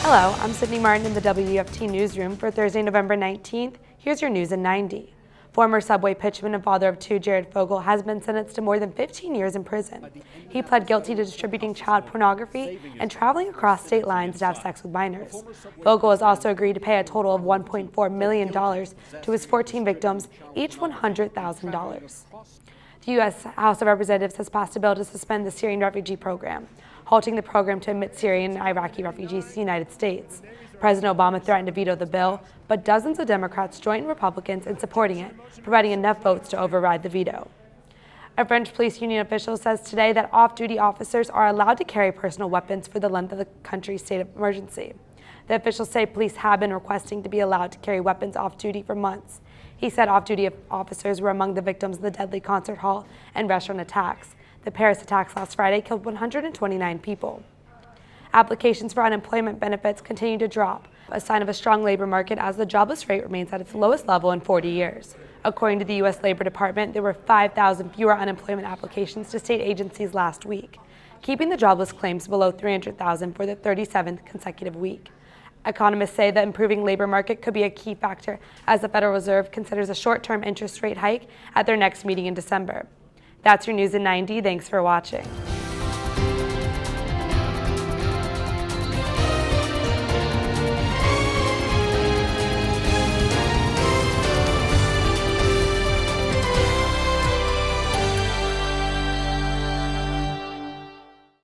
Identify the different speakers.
Speaker 1: Hello, I'm Sydney Martin in the WUFT newsroom for Thursday, November 19th. Here's your news in 90. Former Subway pitchman and father of two, Fogle, has been sentenced to more than 15 years in prison. He pled guilty to distributing child pornography and traveling across state lines to have sex with minors. Fogle has also agreed to pay a total of $1.4 million to his 14 victims, each $100,000. The U.S. House of Representatives has passed a bill to suspend the Syrian refugee program, halting the program to admit Syrian and Iraqi refugees to the United States. President Obama threatened to veto the bill, but dozens of Democrats joined Republicans in supporting it, providing enough votes to override the veto. A French police union official says today that off-duty officers are allowed to carry personal weapons for the length of the country's state of emergency. The officials say police have been requesting to be allowed to carry weapons off-duty for months. He said off-duty officers were among the victims of the deadly concert hall and restaurant attacks. The Paris attacks last Friday killed 129 people. Applications for unemployment benefits continue to drop, a sign of a strong labor market as the jobless rate remains at its lowest level in 40 years. According to the U.S. Labor Department, there were 5,000 fewer unemployment applications to state agencies last week, keeping the jobless claims below 300,000 for the 37th consecutive week. Economists say the improving labor market could be a key factor as the Federal Reserve considers a short-term interest rate hike at their next meeting in December. That's your news in 90. Thanks for watching.